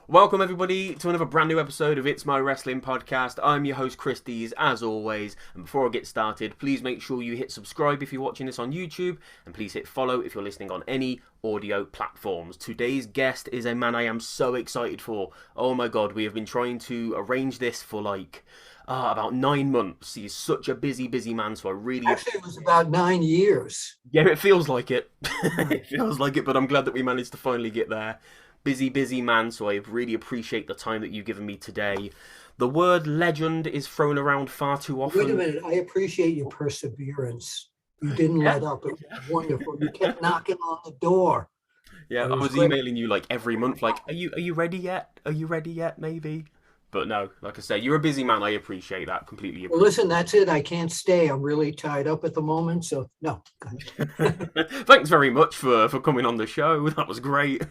Welcome everybody to another brand new episode of It's My Wrestling Podcast. I'm your host Chris Dees, as always, and before I get started, please make sure you hit subscribe if you're watching this on YouTube, and please hit follow if you're listening on any audio platforms. Today's guest is a man I am so excited for. Oh my god, we have been trying to arrange this for about 9 months. He is such a busy man, so I really... Actually, it was about 9 years. Yeah, it feels like it. It feels like it, but I'm glad that we managed to finally get there. Busy man, so I really appreciate the time that you've given me today. The word legend is thrown around far too often. Wait a minute. I appreciate your perseverance. You didn't let up. It was wonderful. You kept knocking on the door. Yeah, It I was was great. emailing you like every month, like, are you ready yet? Are you ready yet? Maybe. But no, like I say, you're a busy man. I appreciate that. Completely Well, appreciate. listen, that's it. I can't stay. I'm really tied up at the moment. So, no. Go ahead. Thanks very much for coming on the show. That was great.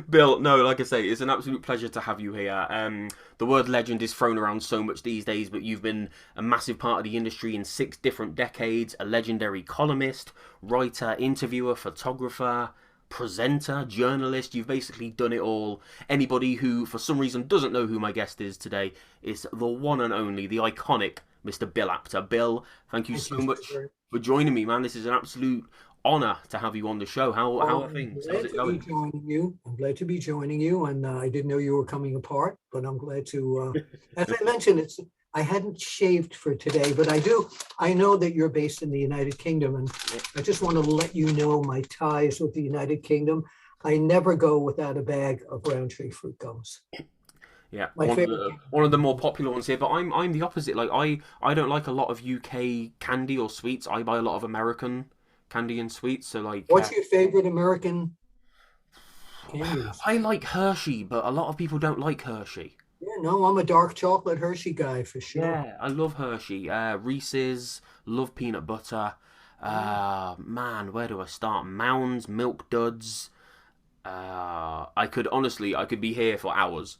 Bill, no, like I say, it's an absolute pleasure to have you here. The word legend is thrown around so much these days, but you've been a massive part of the industry in 6 different decades, a legendary columnist, writer, interviewer, photographer, presenter, journalist. You've basically done it all. Anybody who, for some reason, doesn't know who my guest is today is the one and only, the iconic Mr. Bill Apter. Bill, thank you Thank so you, much sir. for joining me, man. This is an absolute honor to have you on the show. How Well, are I'm things? How's glad it to be going? joining you. I'm glad to be joining you. And I didn't know you were coming apart, but I'm glad to, as I mentioned, I hadn't shaved for today, but I do. I know that you're based in the United Kingdom, and I just want to let you know my ties with the United Kingdom. I never go without a bag of Roundtree fruit gums. Yeah, My favorite candy. one of the more popular ones here. But I'm the opposite. Like I don't like a lot of UK candy or sweets. I buy a lot of American candy and sweets. So What's your favorite American candies? I like Hershey, but a lot of people don't like Hershey. Yeah, no, I'm a dark chocolate Hershey guy for sure. Yeah, I love Hershey. Reese's, love peanut butter. Mm. Man, where do I start? Mounds, Milk Duds. I could be here for hours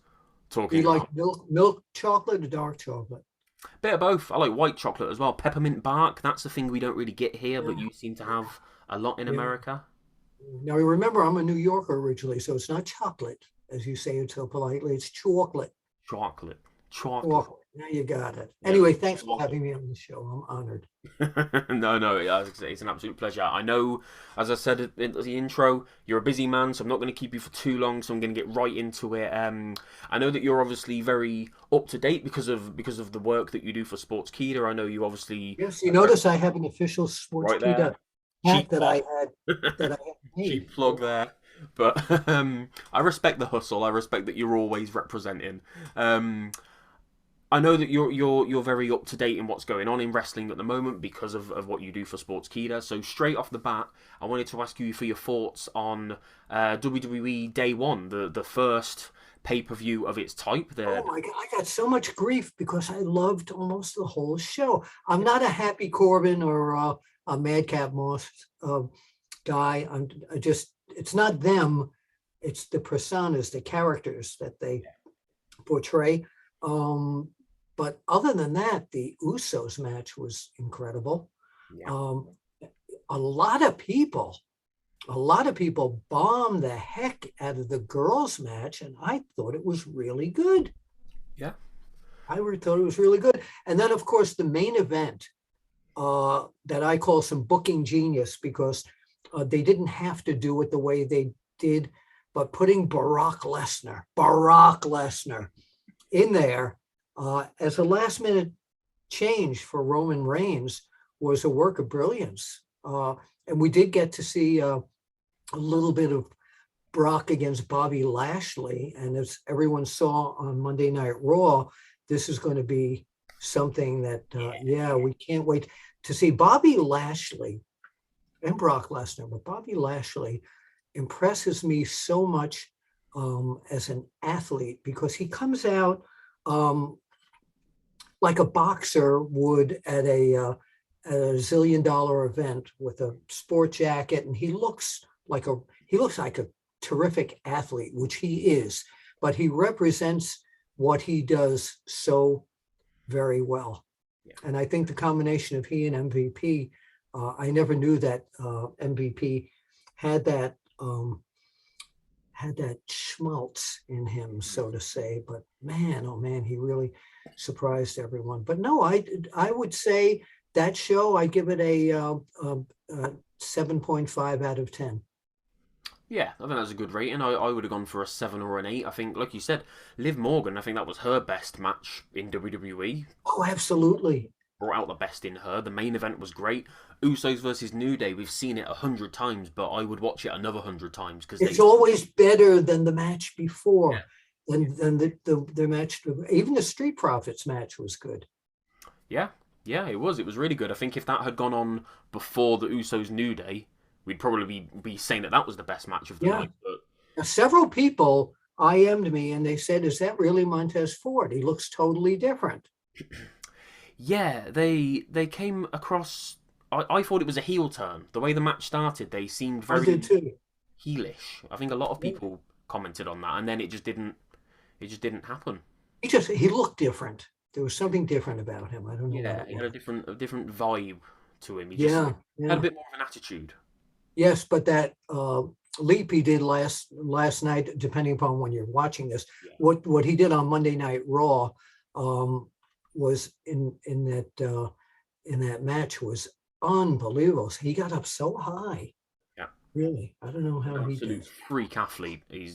Do you talking like about milk chocolate or dark chocolate? a bit of both. I like white chocolate as well. Peppermint bark. That's the thing we don't really get here, but Yeah, you seem to have a lot in yeah. America. Now remember, I'm a New Yorker originally, so it's not chocolate, as you say it so politely. It's chocolate. Chocolate, chocolate. Chocolate. Now you got it. Yeah, Anyway, thanks for chocolate. having me on the show. I'm honored. No, as I say, it's an absolute pleasure. I know, as I said in the intro, you're a busy man, so I'm not going to keep you for too long. So I'm going to get right into it. I know that you're obviously very up to date because of the work that you do for Sportskeeda. I know you obviously Yes, you notice I have an official Sports right there. Kita hat Cheap that I plug. had made. Cheap plug there. But I respect the hustle. I respect that you're always representing. Um, I know that you're very up to date in what's going on in wrestling at the moment because of what you do for Sportskeeda. So straight off the bat, I wanted to ask you for your thoughts on WWE Day One, the first pay-per-view of its type. Oh my God, I got so much grief because I loved almost the whole show. I'm not a Happy Corbin or a Madcap Moss uh, guy. It's not them. It's the personas, the characters that they portray. Um, but other than that, the Usos match was incredible. Yeah, Um, a lot of people, a lot of people bombed the heck out of the girls' match, and I thought it was really good. yeah, Thought it was really good. And then, of course, the main event that I call some booking genius because they didn't have to do it the way they did, but putting Brock Lesnar in there as a last minute change for Roman Reigns was a work of brilliance. And we did get to see a little bit of Brock against Bobby Lashley. And as everyone saw on Monday Night Raw, this is going to be something that, yeah, we can't wait to see Bobby Lashley and Brock Lesnar. But Bobby Lashley impresses me so much as an athlete because he comes out like a boxer would at a $1 zillion event with a sport jacket, and he looks like a terrific athlete, which he is, but he represents what he does so very well. yeah. And I think the combination of he and MVP, I never knew that MVP had had that schmaltz in him, so to say. But man, oh man, he really surprised everyone. But no, I would say that show, I give it a 7.5 out of 10. Yeah, I think that's a good rating. I would have gone for a 7 or an 8. I think, like you said, Liv Morgan, I think that was her best match in WWE. Oh, absolutely. Brought out the best in her. The main event was great. Usos versus New Day, we've seen it 100 times, but I would watch it another 100 times because it's always better than the match before. Yeah. Than the match. Even the Street Profits match was good. Yeah, it was. It was really good. I think if that had gone on before the Usos New Day, we'd probably be saying that was the best match of the night. But now, several people IM'd me and they said, "Is that really Montez Ford? He looks totally different." Yeah, they came across. I thought it was a heel turn. The way the match started, they seemed very heelish. I think a lot of people commented on that, and then it just didn't happen. He looked different. There was something different about him. I don't know. Yeah, he had a different vibe to him. He just had a bit more of an attitude. Yes, but that leap he did last night, depending upon when you're watching this, what he did on Monday Night Raw was in that match was unbelievable. He got up so high. Yeah, really. I don't know how he did. Freak athlete. He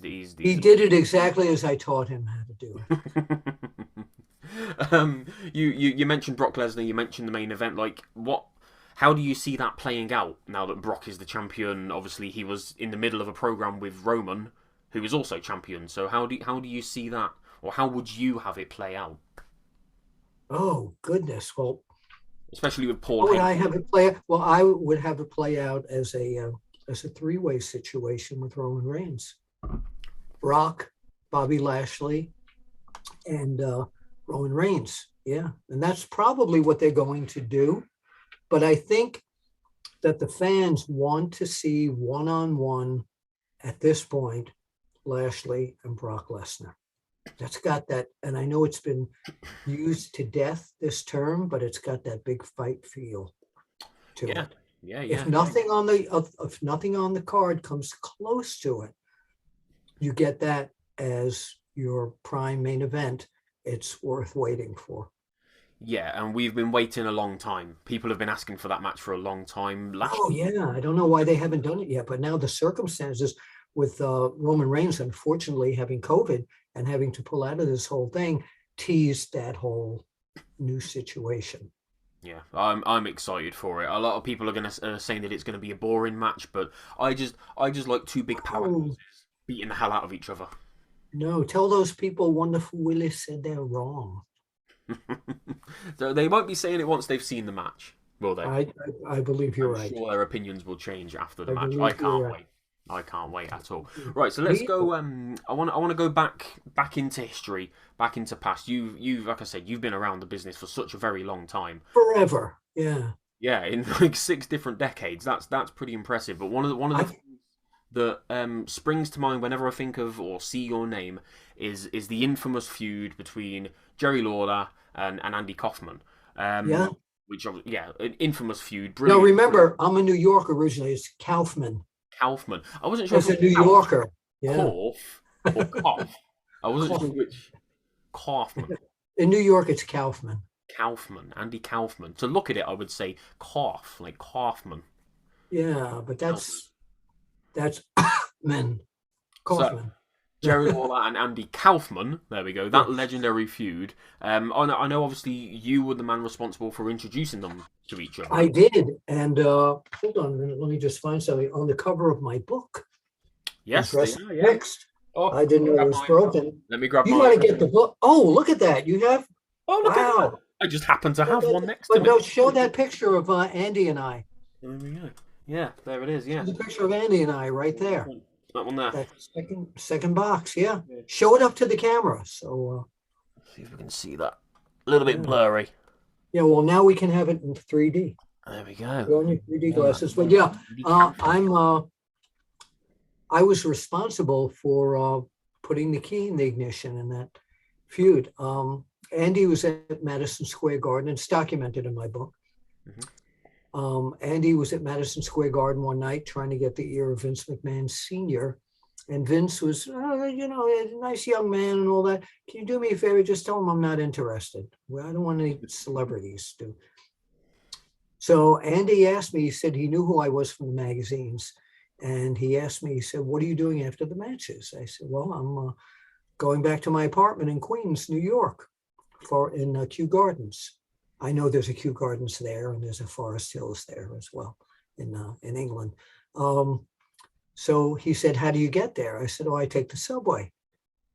did it exactly as I taught him how to do it. You mentioned Brock Lesnar. You mentioned the main event. Like what? How do you see that playing out now that Brock is the champion? Obviously, he was in the middle of a program with Roman, who is also champion. So how do you see that, or how would you have it play out? Oh goodness! Well, especially with Paul. How would I have it play? Well, I would have it play out as a three-way situation with Roman Reigns, Brock, Bobby Lashley, and Roman Reigns. Yeah, and that's probably what they're going to do. But I think that the fans want to see one-on-one at this point, Lashley and Brock Lesnar. That's got that, and I know it's been used to death this term, but it's got that big fight feel to it. Yeah. If nothing on the card comes close to it, you get that as your prime main event. It's worth waiting for. Yeah, and we've been waiting a long time. People have been asking for that match for a long time. I don't know why they haven't done it yet, but now the circumstances with Roman Reigns, unfortunately, having COVID and having to pull out of this whole thing, teased that whole new situation. Yeah, I'm excited for it. A lot of people are going to saying that it's going to be a boring match, but I just like two big powerhouses beating the hell out of each other. No, tell those people Wonderful Willis said they're wrong. So they won't be saying it once they've seen the match, will they? I believe you're right. I'm sure their opinions will change after the match. I can't wait. I can't wait at all. Right, so let's go. I want to go back into history, back into past. You like I said, you've been around the business for such a very long time. Forever, yeah. Yeah, in like 6 different decades. That's pretty impressive. But one of the things that springs to mind whenever I think of or see your name is the infamous feud between Jerry Lawler and Andy Kaufman. Which an infamous feud. Brilliant. Now remember, I'm a New Yorker originally. It's Kaufman. Kaufman. I wasn't sure. As a New Yorker. Yeah. Kauf or Kauf. I wasn't sure which. Kaufman. In New York, it's Kaufman. Kaufman. Andy Kaufman. To look at it, I would say Kauf, like Kaufman. Yeah, but that's men. Kaufman. So, Jerry Lawler and Andy Kaufman. There we go. That legendary feud. I know. Obviously, you were the man responsible for introducing them to each other. I did, and hold on a minute. Let me just find something on the cover of my book. Yes, next. Oh, I didn't know it was broken. Let me grab. You got to get the book. Oh, look at that! You have. Oh, look at that! I just happen to have one next to me. But no, show that picture of Andy and I. There we go. Yeah, there it is. Yeah, the picture of Andy and I right there. That one there. That second box, yeah. Show it up to the camera. So let's see if we can see that. A little bit blurry. Yeah, well now we can have it in 3D. There we go. Go on your 3D glasses. But yeah, I was responsible for putting the key in the ignition in that feud. Andy was at Madison Square Garden. It's documented in my book. Mm-hmm. Andy was at Madison Square Garden one night trying to get the ear of Vince McMahon Sr. And Vince was, a nice young man and all that. Can you do me a favor? Just tell him I'm not interested. Well, I don't want any celebrities to. So Andy asked me, he said he knew who I was from the magazines. And he asked me, he said, what are you doing after the matches? I said, well, I'm going back to my apartment in Queens, New York, in Kew Gardens. I know there's a Kew Gardens there, and there's a Forest Hills there as well in England. So he said, how do you get there? I said, oh, I take the subway.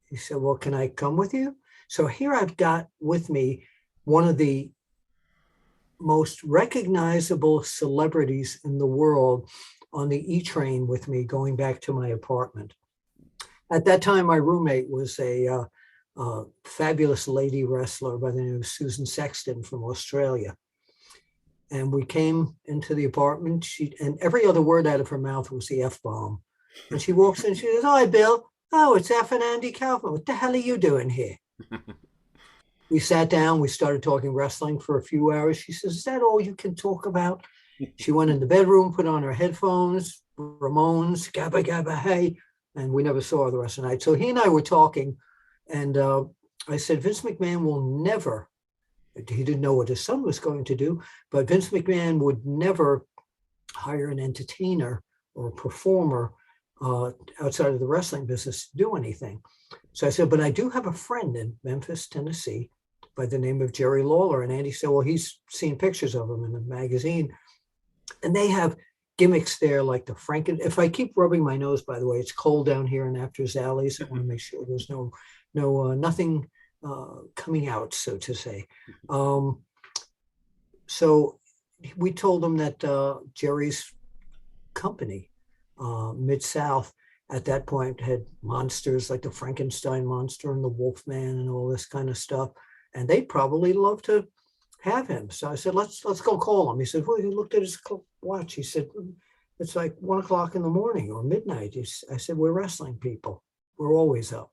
He said, well, can I come with you? So here I've got with me one of the most recognizable celebrities in the world on the E-train with me going back to my apartment. At that time, my roommate was a fabulous lady wrestler by the name of Susan Sexton from Australia. And we came into the apartment, and every other word out of her mouth was the F-bomb. And she walks in, she says, hi, Bill. Oh, it's F and Andy Kaufman. What the hell are you doing here? We sat down, we started talking wrestling for a few hours. She says, is that all you can talk about? She went in the bedroom, put on her headphones, Ramones, Gabba Gabba Hey, and we never saw her the rest of the night. So he and I were talking, and I said, Vince McMahon will never, he didn't know what his son was going to do, but Vince McMahon would never hire an entertainer or a performer outside of the wrestling business to do anything. So I said, but I do have a friend in Memphis, Tennessee, by the name of Jerry Lawler. And Andy said, well, he's seen pictures of him in the magazine. And they have gimmicks there like the if I keep rubbing my nose, by the way, it's cold down here in Apter's alleys. I want to make sure there's nothing coming out, so to say. So we told them that Jerry's company, Mid-South, at that point had monsters like the Frankenstein monster and the Wolfman and all this kind of stuff. And they'd probably love to have him. So I said, let's go call him. He said, well, he looked at his watch. He said, it's like 1 o'clock in the morning or midnight. I said, we're wrestling people. We're always up.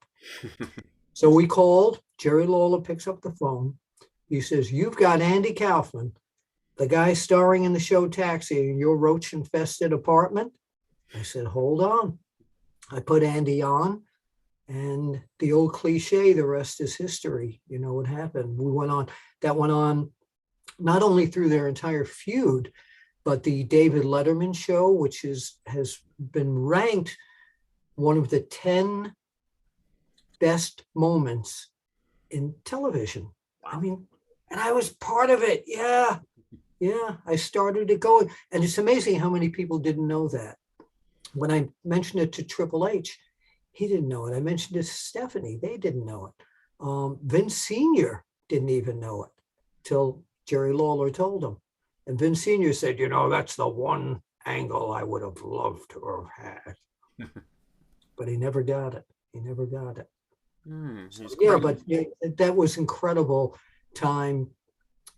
So we called. Jerry Lawler picks up the phone. He says, you've got Andy Kaufman, the guy starring in the show Taxi, in your roach-infested apartment. I said, hold on. I put Andy on, and the old cliche, the rest is history. You know what happened. That went on not only through their entire feud, but the David Letterman show, which has been ranked one of the 10 best moments in television. I mean, and I was part of it. Yeah. I started it going. And it's amazing how many people didn't know that. When I mentioned it to Triple H, he didn't know it. I mentioned it to Stephanie. They didn't know it. Vince Sr. didn't even know it till Jerry Lawler told him. And Vince Sr. said, that's the one angle I would have loved to have had. But he never got it. But that was incredible time.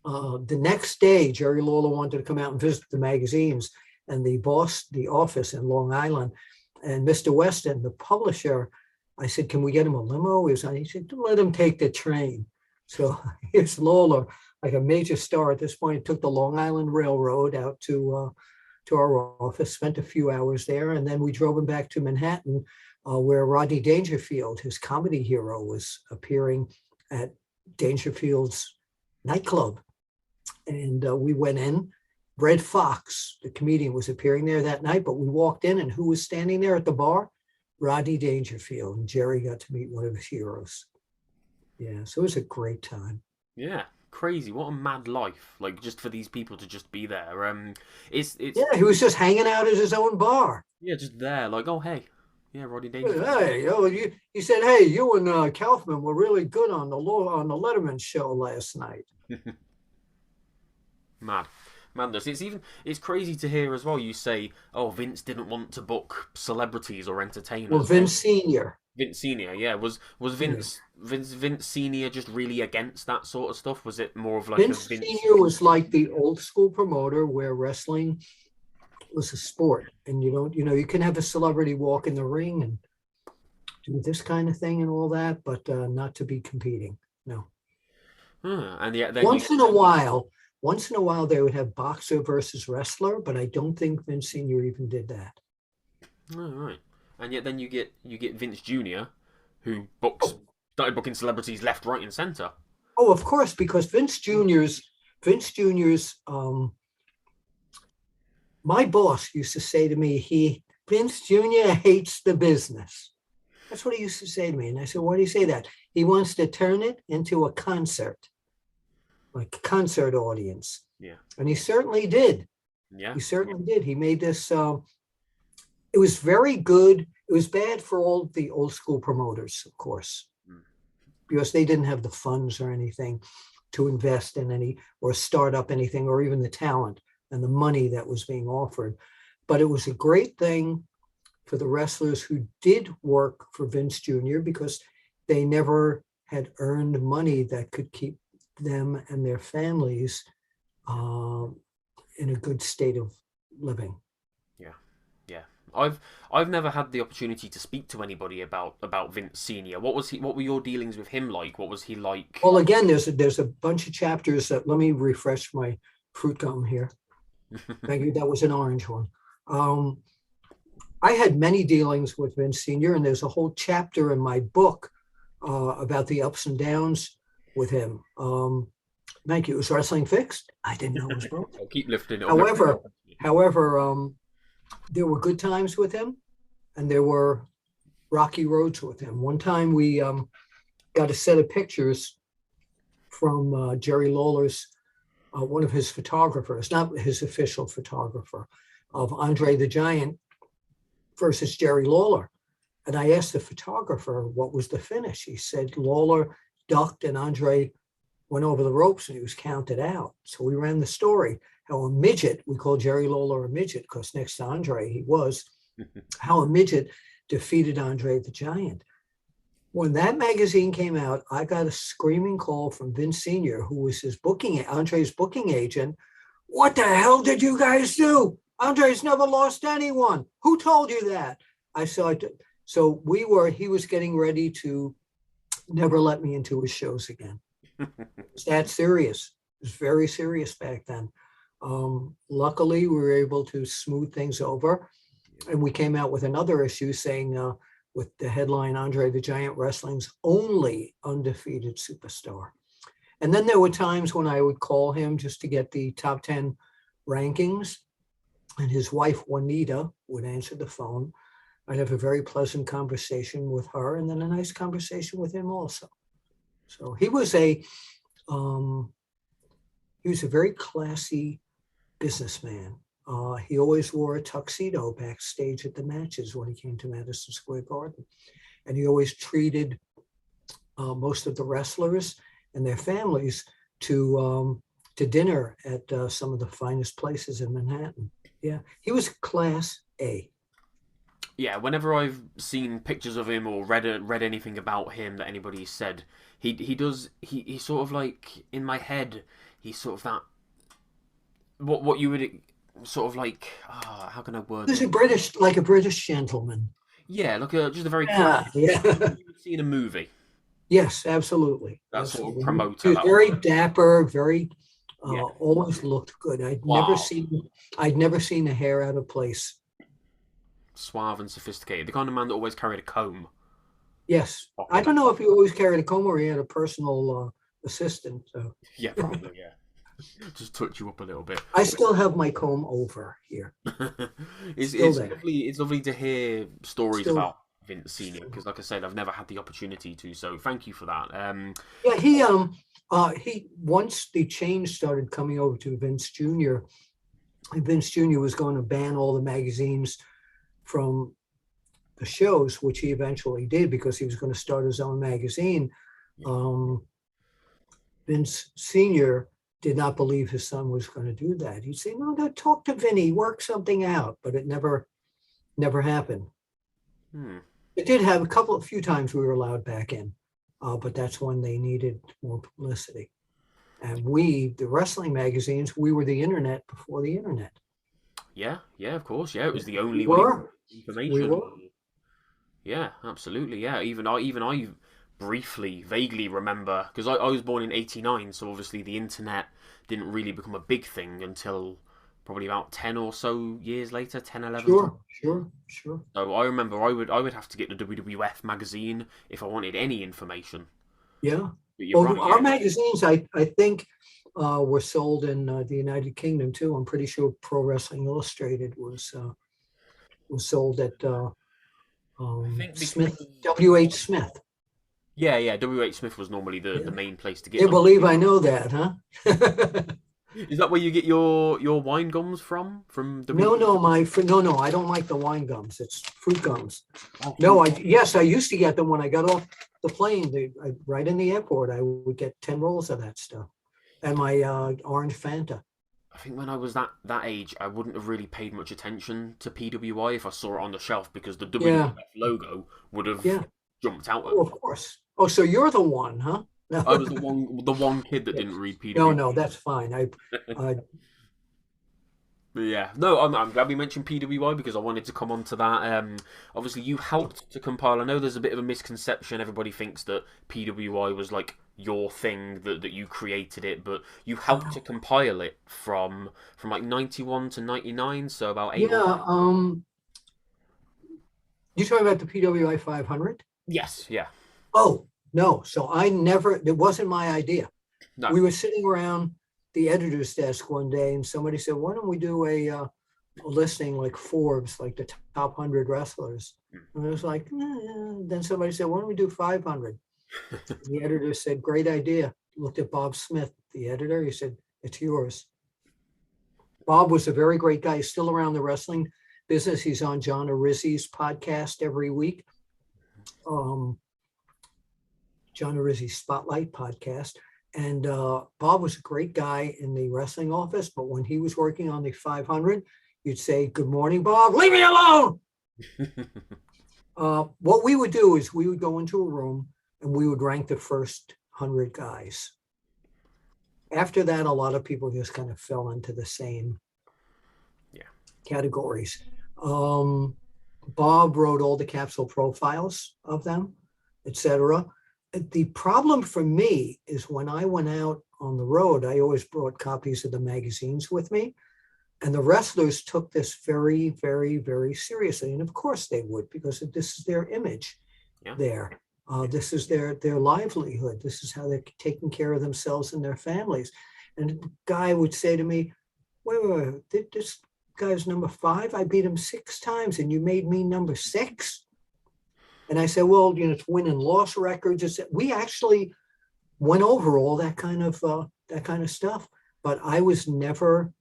The next day, Jerry Lawler wanted to come out and visit the magazines and the office in Long Island. And Mr. Weston, the publisher, I said, can we get him a limo? He said, let him take the train. So here's Lawler, like a major star at this point, took the Long Island Railroad out to our office, spent a few hours there, and then we drove him back to Manhattan, where Rodney Dangerfield, his comedy hero, was appearing at Dangerfield's nightclub. And we went in. Red Fox, the comedian, was appearing there that night, but we walked in, and who was standing there at the bar? Rodney Dangerfield. And Jerry got to meet one of his heroes. Yeah, so it was a great time. Yeah, crazy. What a mad life. Like, just for these people to just be there. It's Yeah, he was just hanging out at his own bar. Yeah, just there. Like, oh, hey. Yeah, Rodney Dangerfield. Hey, he said, hey, you and Kaufman were really good on the Letterman show last night. Madness. It's crazy to hear as well. You say, oh, Vince didn't want to book celebrities or entertainers. Well, Vince Sr. Vince Sr. Yeah, was Vince Sr. just really against that sort of stuff? Was it more of like Vince Sr. was like the old school promoter where wrestling was a sport, and you can have a celebrity walk in the ring and do this kind of thing and all that, but not to be competing. No. And yeah, once in a while they would have boxer versus wrestler, but I don't think Vince Sr. even did that. Oh, right. And yet then you get Vince Jr., who started booking celebrities left, right, and center. Oh, of course, because Vince Jr.'s my boss used to say to me, Vince Jr. hates the business. That's what he used to say to me. And I said, why do you say that? He wants to turn it into a concert, like a concert audience. Yeah. And he certainly did. Yeah. He certainly did. He made this, it was very good. It was bad for all the old school promoters, of course, because they didn't have the funds or anything to invest in any or start up anything, or even the talent and the money that was being offered. But it was a great thing for the wrestlers who did work for Vince Jr. because they never had earned money that could keep them and their families in a good state of living. Yeah, yeah. I've never had the opportunity to speak to anybody about Vince Senior. What were your dealings with him like? What was he like? Well, again, there's a bunch of chapters that, let me refresh my fruit gum here. Thank you. That was an orange one. I had many dealings with Vince Sr., and there's a whole chapter in my book about the ups and downs with him. Thank you. Was wrestling fixed? I didn't know it was broken. I'll keep lifting it. However, there were good times with him, and there were rocky roads with him. One time we got a set of pictures from Jerry Lawler's, one of his photographers, not his official photographer, of Andre the Giant versus Jerry Lawler. And I asked the photographer what was the finish. He said Lawler ducked and Andre went over the ropes and he was counted out. So we ran the story how a midget, we call Jerry Lawler a midget because next to Andre he was, how a midget defeated Andre the Giant. When that magazine came out, I got a screaming call from Vince Sr., who was Andre's booking agent. What the hell did you guys do? Andre's never lost anyone. Who told you that? I saw it. So he was getting ready to never let me into his shows again. It's that serious. It was very serious back then. Luckily, we were able to smooth things over. And we came out with another issue saying, with the headline, Andre the Giant, wrestling's only undefeated superstar. And then there were times when I would call him just to get the top 10 rankings. And his wife, Juanita, would answer the phone. I'd have a very pleasant conversation with her and then a nice conversation with him also. So he was a very classy businessman. He always wore a tuxedo backstage at the matches when he came to Madison Square Garden. And he always treated most of the wrestlers and their families to dinner at some of the finest places in Manhattan. Yeah, he was class A. Yeah, whenever I've seen pictures of him or read anything about him that anybody said, he sort of like, in my head, he's sort of that, what you would sort of like, how can I word it? He's a British gentleman. Yeah, just a very yeah. you would see in a movie. Yes, absolutely. That absolutely. Sort of promoter. He was very dapper, very always looked good. I'd never seen a hair out of place. Suave and sophisticated. The kind of man that always carried a comb. Yes. I don't know if he always carried a comb or he had a personal assistant. So. Yeah, probably, yeah. Just touch you up a little bit. I still have my comb over here. It's lovely to hear stories about Vince Sr. because, like I said, I've never had the opportunity to. So thank you for that. He once the change started coming over to Vince Jr., Vince Jr. was going to ban all the magazines from the shows, which he eventually did because he was going to start his own magazine. Vince Sr. did not believe his son was going to do that. He'd say, no, talk to Vinny, work something out. But it never happened. It did have a few times we were allowed back in, but that's when they needed more publicity. And the wrestling magazines, we were the internet before the internet. Yeah, of course. Yeah, it was the only way information. We were. Yeah, absolutely. Yeah, even I briefly, vaguely remember, because I was born in '89, so obviously the internet didn't really become a big thing until probably about 10 or so years later, 10, 11. Sure. So I remember I would have to get the WWF magazine if I wanted any information. Yeah. But you're Well, right, our yeah. magazines, I think, were sold in the United Kingdom too. I'm pretty sure Pro Wrestling Illustrated was sold at I think because Smith, W.H. Smith. yeah, WH Smith was normally Yeah. the main place to get You them. believe I know that, huh? Is that where you get your wine gums from? From No, WH? no, no, I don't like the wine gums. It's fruit gums. Oh, No, yes, I used to get them when I got off the plane. Right in the airport, I would get 10 rolls of that stuff, and my orange Fanta. I think when I was that age, I wouldn't have really paid much attention to PWI if I saw it on the shelf because the Yeah, WWF logo would have yeah. jumped out at Oh, me. of course. Oh, so you're the one, huh? No, I was the one kid that yeah. didn't read No, PWI. that's fine. Uh, But yeah, no, I'm glad we mentioned PWI because I wanted to come on to that. Obviously, you helped to compile. I know there's a bit of a misconception. Everybody thinks that PWI was like your thing, that you created it, but you helped to compile it from like 91 to 99, so about 8 or yeah. You talking about the PWI 500? yes, yeah, Oh, no. So I never. It wasn't my idea. no, We were sitting around the editor's desk one day, and somebody said, "Why don't we do a listing like Forbes, like the top 100 wrestlers?" And I was like, Then somebody said, "Why don't we do 500?" The editor said, "Great idea." Looked at Bob Smith, the editor. He said, "It's yours." Bob was a very great guy. He's still around the wrestling business. He's on John Arizzi's podcast every week. John Arizzi's Spotlight podcast. And Bob was a great guy in the wrestling office, but when he was working on the 500, you'd say, "Good morning, Bob. Leave me alone." What we would do is we would go into a room and we would rank the first 100 guys. After that, a lot of people just kind of fell into the same categories. Bob wrote all the capsule profiles of them, etc. The problem for me is when I went out on the road, I always brought copies of the magazines with me. And the wrestlers took this very, very, very seriously. And of course they would, because this is their image there. This is their livelihood. This is how they're taking care of themselves and their families. And the guy would say to me, wait, this guy's number 5. I beat him 6 times and you made me number 6. And I said, well, it's win and loss records. We actually went over all that kind of stuff, but I was never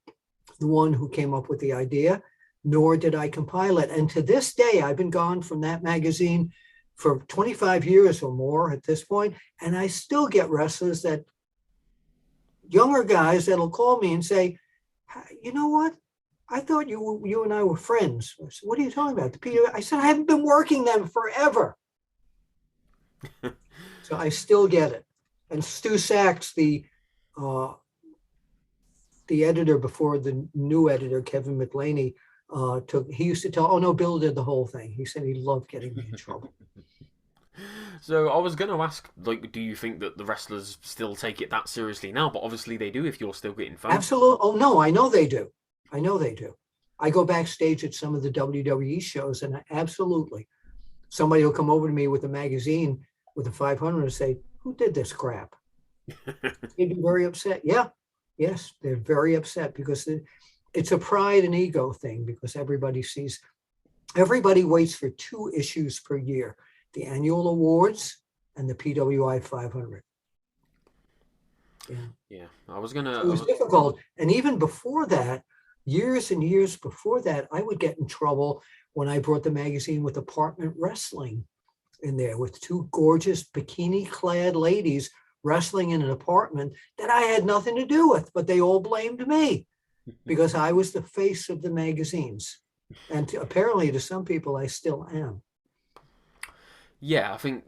the one who came up with the idea, nor did I compile it. And to this day, I've been gone from that magazine for 25 years or more at this point, and I still get wrestlers younger guys that'll call me and say, "You know what? I thought you and I were friends." I said, "What are you talking about?" I said, "I haven't been working them forever." So I still get it. And Stu Sachs, the editor before the new editor, Kevin McLaney, he used to tell, "Oh no, Bill did the whole thing." He said he loved getting me in trouble. So I was going to ask, like, do you think that the wrestlers still take it that seriously now? But obviously they do if you're still getting phone. Absolutely. Oh no, I know they do. I go backstage at some of the WWE shows, and absolutely, somebody will come over to me with a magazine with a 500 and say, "Who did this crap?" They'd be very upset. Yes, they're very upset because it's a pride and ego thing, because everybody waits for 2 issues per year: the annual awards and the PWI 500. Yeah. I was gonna. It was difficult, and even before that, years and years before that, I would get in trouble when I brought the magazine with Apartment Wrestling in there, with 2 gorgeous bikini-clad ladies wrestling in an apartment that I had nothing to do with, but they all blamed me because I was the face of the magazines. And apparently to some people, I still am. Yeah, I think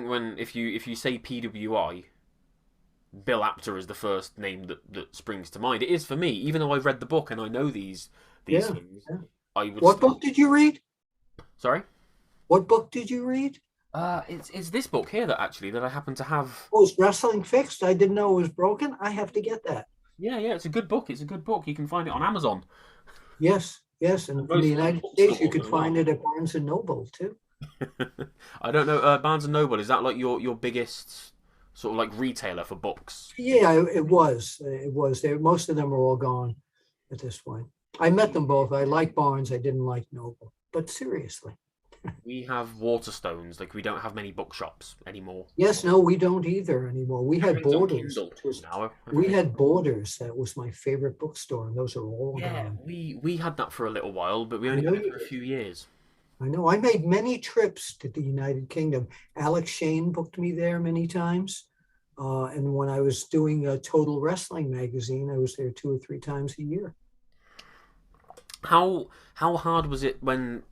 when if you say PWI, Bill Apter is the first name that springs to mind. It is for me, even though I've read the book and I know these things. Yeah. I would. What book did you read? Sorry. What book did you read? It's this book here that I happen to have. Oh, it's Wrestling Fixed. I didn't know it was broken. I have to get that. Yeah, yeah, it's a good book. It's a good book. You can find it on Amazon Yes, yes, and and in the most United States, you bookstores could as find well. it at Barnes and Noble too. I don't know. Barnes and Noble, is that like your biggest sort of like retailer for books? Yeah, it was. It was. They, most of them are all gone at this point. I met them both. I like Barnes. I didn't like Noble. But seriously, We have Waterstones. Like we don't have many bookshops anymore. yes, no, we don't either anymore. We had Everything's on Borders. Kindle Which was, now. we Everything. had Borders. That was my favorite bookstore, and those are all Yeah, gone. we had that for a little while, but we I only know had it you for a did. few years. I know. I made many trips to the United Kingdom. Alex Shane booked me there many times. And when I was doing a Total Wrestling magazine, I was there 2 or 3 times a year. How hard was it when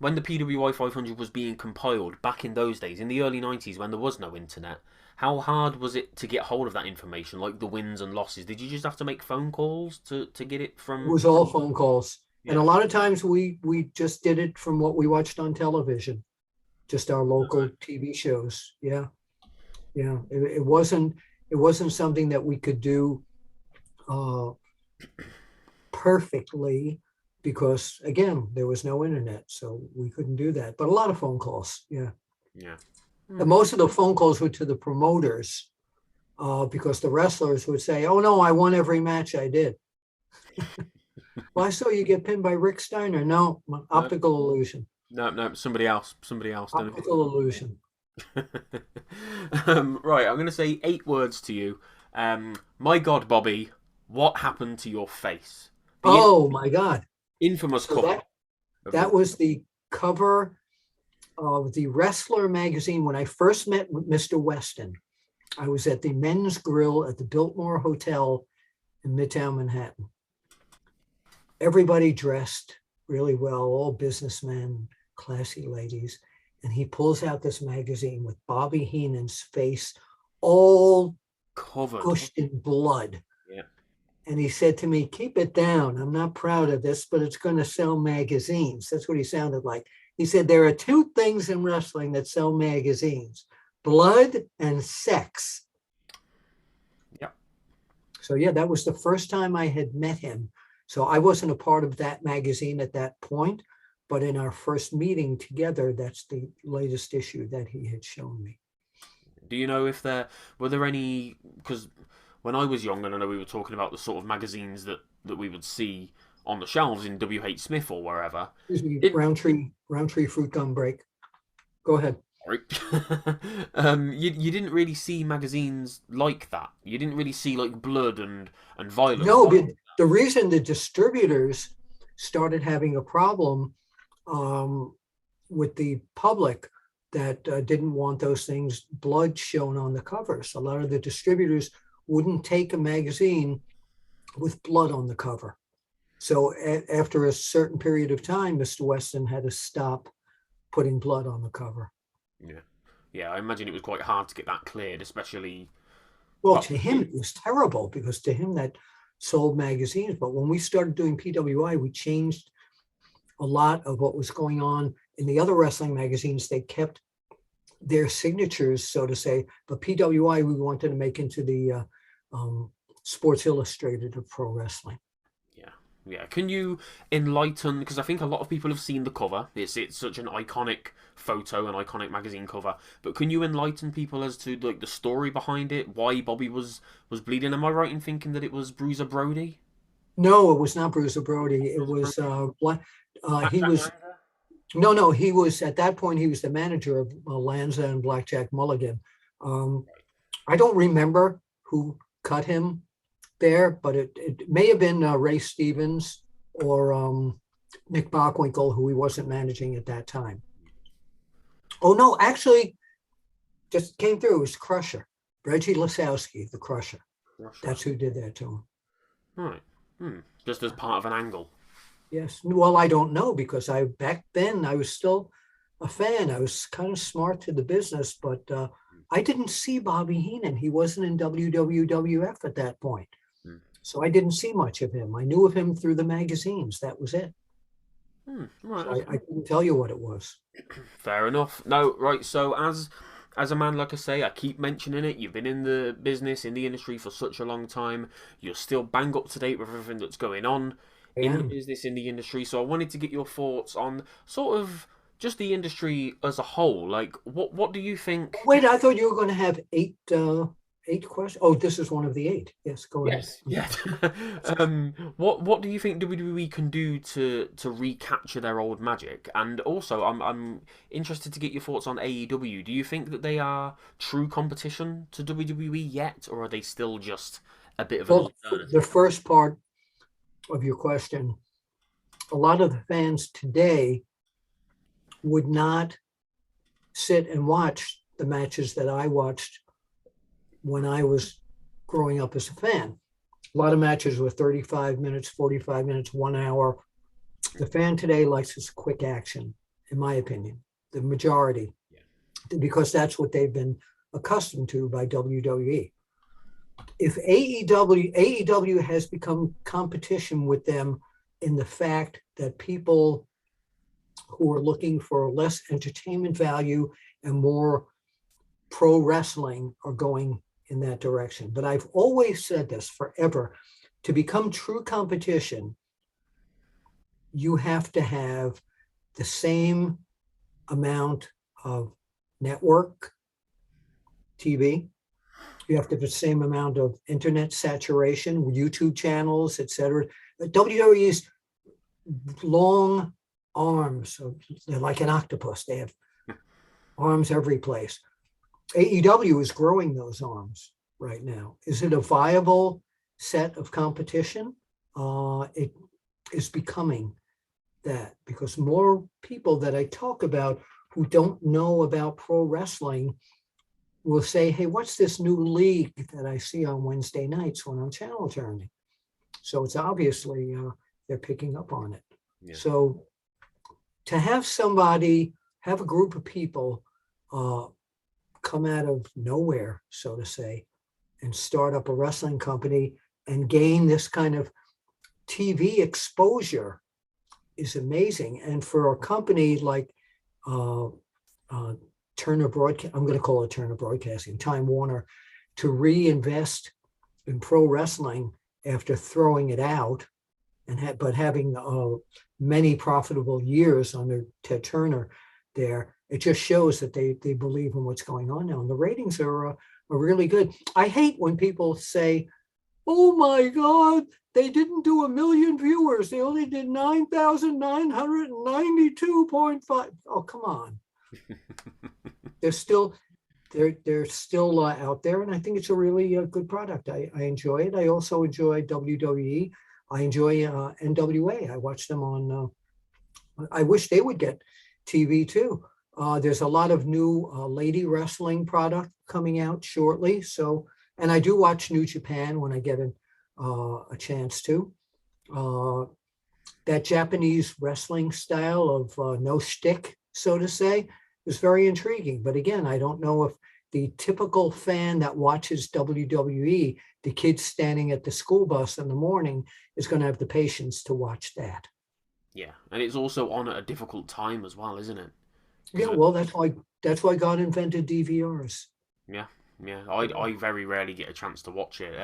the PWI 500 was being compiled back in those days, in the early 90s when there was no internet? How hard was it to get hold of that information, like the wins and losses? Did you just have to make phone calls to get it It from? was all phone calls. And a Yeah. lot of times we just did it from what we watched on television, just our local TV shows. Yeah. Yeah. It wasn't something that we could do uh, perfectly because again, there was no internet. So we couldn't do that. But a lot of phone calls. Yeah. Yeah. And most of the phone calls were to the promoters because the wrestlers would say, "Oh no, I won every match I did." Well, I saw you get pinned by Rick Steiner. No, No, optical illusion. no, somebody else done Optical illusion. it. Right, I'm going to say 8 words to you. My God, Bobby, what happened to your face? The Oh my God. infamous So cover that of the. that was the cover of the Wrestler magazine when I first met Mr. Weston. I was at the Men's Grill at the Biltmore Hotel in Midtown Manhattan. Everybody dressed really well, all businessmen, classy ladies. And he pulls out this magazine with Bobby Heenan's face all Covered. gushed in blood. Yeah. And he said to me, "Keep it down. I'm not proud of this, but it's going to sell magazines." That's what he sounded like. He said, "There are two things in wrestling that sell magazines: blood and sex." Yeah. So, yeah, that was the first time I had met him. So I wasn't a part of that magazine at that point, but in our first meeting together, that's the latest issue that he had shown me. Do you know if there were there any? Because when I was young, and I know we were talking about the sort of magazines that we would see on the shelves in WH Smith or wherever. Excuse me, It Roundtree fruit gum break. Go ahead. sorry. You didn't really see magazines like that. You didn't really see like blood and violence. No, but the reason the distributors started having a problem um, with the public that didn't want those things, blood shown on the covers. A lot of the distributors wouldn't take a magazine with blood on the cover. So after a certain period of time, Mr. Weston had to stop putting blood on the cover. Yeah, yeah. I imagine it was quite hard to get that cleared, especially. Well, Well, to him, it was terrible because to him that sold magazines. But when we started doing PWI, we changed a lot of what was going on in the other wrestling magazines. They kept their signatures, so to say, but PWI we wanted to make into the Sports Illustrated of pro wrestling. yeah, yeah. Can you enlighten? Because I think a lot of people have seen the cover. It's such an iconic photo, an iconic magazine cover. But can you enlighten people as to like the story behind it? Why Bobby was bleeding? Am I right in thinking that it was Bruiser Brody? No, it was not Bruiser Brody. It Bruiser was Brody? he Blackjack was Lanza? no, he was at that point he was the manager of Lanza and Blackjack Mulligan. Um, I don't remember who cut him there, but it may have been Ray Stevens or Nick Bockwinkel, who he wasn't managing at that time. Oh no, actually, just came through. It was Crusher, Reggie Lasowski, the Crusher. Russia. That's who did that to him. Right. Just as part of an angle. Yes. Well, I don't know because I back then I was still a fan. I was kind of smart to the business, but I didn't see Bobby Heenan. He wasn't in WWF at that point. Hmm. So I didn't see much of him. I knew of him through the magazines. That was it. Right. So I Okay. couldn't tell you what it was. Fair enough. No. Right. So as a man, like I say, I keep mentioning it. You've been in the business, in the industry for such a long time. You're still bang up to date with everything that's going on I in the am. business, in the industry. So I wanted to get your thoughts on sort of just the industry as a whole. Like, what do you think? Wait, I thought you were going to have eight questions. Oh, this is one of the eight. Yes, go ahead. Yes, yes. What do you think WWE can do to recapture their old magic? And also, I'm interested to get your thoughts on AEW. Do you think that they are true competition to WWE yet, or are they still just a bit of an Well, the alternative? first part of your question, a lot of the fans today would not sit and watch the matches that I watched when I was growing up as a fan. A lot of matches were 35 minutes, 45 minutes, 1 hour. The fan today likes this quick action, in my opinion, the majority, because that's what they've been accustomed to by WWE. If AEW has become competition with them in the fact that people who are looking for less entertainment value and more pro wrestling are going in that direction. But I've always said this forever, to become true competition, you have to have the same amount of network TV. You have to have the same amount of internet saturation, YouTube channels, etc. WWE's long arms, they're like an octopus. They have arms every place. AEW is growing those arms right now. Is it a viable set of competition? It is becoming that, because more people that I talk about who don't know about pro wrestling will say, hey, what's this new league that I see on Wednesday nights when I'm channel turning? So it's obviously they're picking up on it. Yeah. So to have somebody, have a group of people come out of nowhere, so to say, and start up a wrestling company and gain this kind of TV exposure is amazing. And for a company like Turner Broadcast, I'm going to call it Turner Broadcasting, Time Warner, to reinvest in pro wrestling after throwing it out, and but having many profitable years under Ted Turner there, it just shows that they believe in what's going on now. And the ratings are really good. I hate when people say, oh my God, they didn't do 1 million viewers. They only did 9,992.5. Oh, come on. They're still out there, and I think it's a really good product. I enjoy it. I also enjoy WWE. I enjoy NWA. I watch them on. I wish they would get TV too. There's a lot of new lady wrestling product coming out shortly. So, and I do watch New Japan when I get a chance to. That Japanese wrestling style of no shtick, so to say, is very intriguing. But again, I don't know if the typical fan that watches WWE, the kids standing at the school bus in the morning, is going to have the patience to watch that. Yeah, and it's also on at a difficult time as well, isn't it? Yeah, well, that's why God invented DVRs. Yeah. I very rarely get a chance to watch it.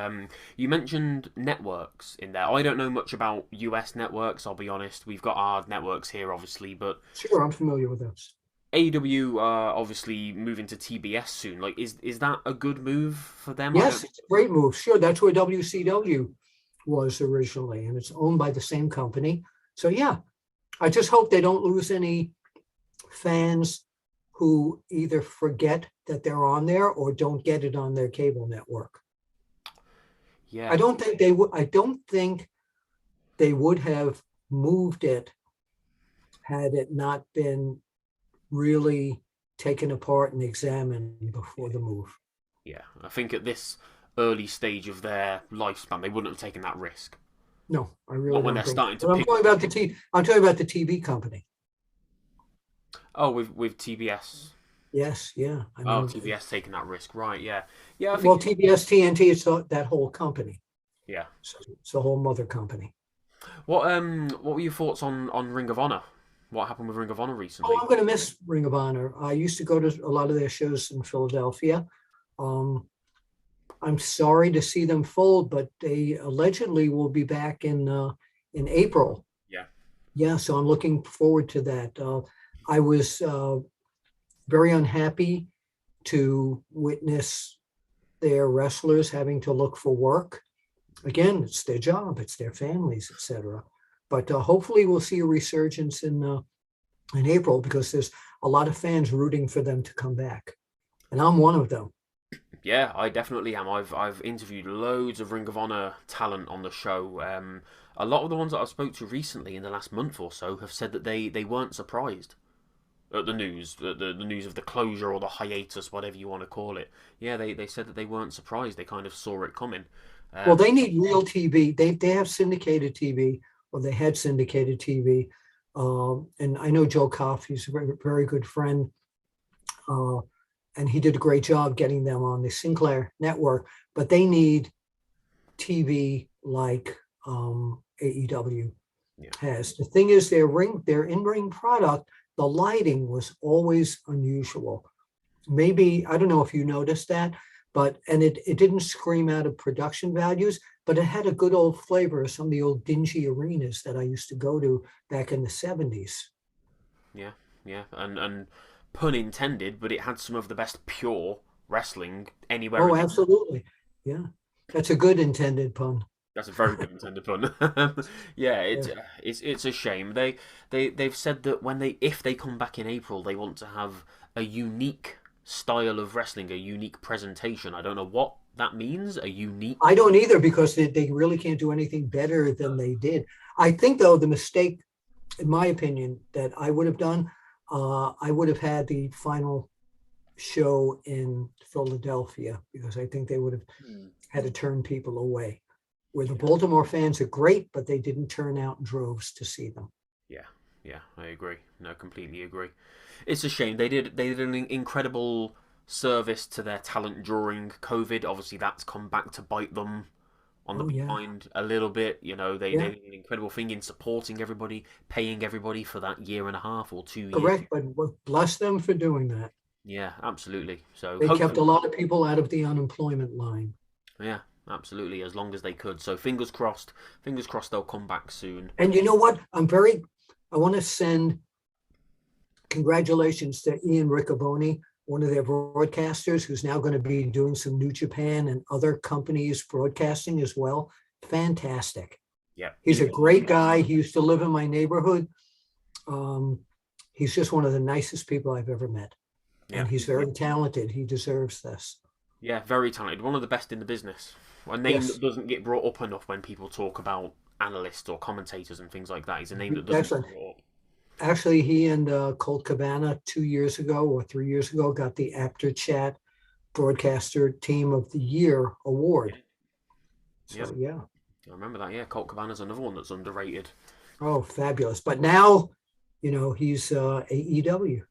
You mentioned networks in there. I don't know much about US networks, I'll be honest. We've got our networks here, obviously, but... Sure, I'm familiar with those. AEW obviously moving to TBS soon. Like, is that a good move for them? Yes, it's a great move. Sure, that's where WCW was originally, and it's owned by the same company. So yeah, I just hope they don't lose any fans who either forget that they're on there or don't get it on their cable network. Yeah, I don't think they would. I don't think they would have moved it had it not been really taken apart and examined before the move. Yeah, I think at this early stage of their lifespan, they wouldn't have taken that risk. No, I really don't. When they're starting to. I'm talking about the TV. I'm talking about the TV company. Oh, with TBS. Yes, yeah. TBS taking that risk, right? Yeah. I think... Well, TBS, TNT, it's that whole company. Yeah, so it's a whole mother company. What were your thoughts on Ring of Honor What happened with Ring of Honor recently? Oh, I'm going to miss Ring of Honor. I used to go to a lot of their shows in Philadelphia. I'm sorry to see them fold, but they allegedly will be back in April. Yeah. Yeah, so I'm looking forward to that. I was very unhappy to witness their wrestlers having to look for work. Again, it's their job, it's their families, etc. But hopefully we'll see a resurgence in April, because there's a lot of fans rooting for them to come back, and I'm one of them. Yeah, I definitely am. I've interviewed loads of Ring of Honor talent on the show. A lot of the ones that I've spoke to recently in the last month or so have said that they weren't surprised at the news, the news of the closure or the hiatus, whatever you want to call it. Yeah, they said that they weren't surprised. They kind of saw it coming. Well, they need real TV. They have syndicated TV, or they had syndicated TV. And I know Joe Koff, he's a very, very good friend. And he did a great job getting them on the Sinclair network, but they need TV like AEW has. The thing is, their in-ring product, the lighting was always unusual. Maybe, I don't know if you noticed that, and it didn't scream out of production values, but it had a good old flavor of some of the old dingy arenas that I used to go to back in the 70s. Yeah, and pun intended, but it had some of the best pure wrestling anywhere. Oh, absolutely. Yeah, that's a good intended pun. That's a very good intended pun. Yeah, it's a shame. They've said that if they come back in April, they want to have a unique style of wrestling, a unique presentation. I don't know what that means. A unique. I don't either, because they really can't do anything better than they did. I think, though, the mistake, in my opinion, that I would have done, I would have had the final show in Philadelphia, because I think they would have had to turn people away. Where the Baltimore fans are great, but they didn't turn out in droves to see them. Yeah, I agree. No, completely agree. It's a shame. They did an incredible service to their talent during COVID. Obviously, that's come back to bite them on the behind a little bit. You know, they did an incredible thing in supporting everybody, paying everybody for that year and a half or 2 years. Correct, but bless them for doing that. Yeah, absolutely. So they kept a lot of people out of the unemployment line. Yeah, absolutely, as long as they could. So fingers crossed they'll come back soon. And you know what? I want to send congratulations to Ian Riccoboni, one of their broadcasters, who's now going to be doing some New Japan and other companies broadcasting as well. Fantastic. Yeah. He's a great guy. He used to live in my neighborhood. He's just one of the nicest people I've ever met. Yeah. And he's very talented. He deserves this. Yeah, very talented. One of the best in the business. A name that doesn't get brought up enough when people talk about analysts or commentators and things like that. He's a name that doesn't get brought up. Actually, he and Colt Cabana 2 years ago or 3 years ago got the Apter Chat Broadcaster Team of the Year award. So, yeah. I remember that, yeah. Colt Cabana's another one that's underrated. Oh, fabulous. But now, he's AEW.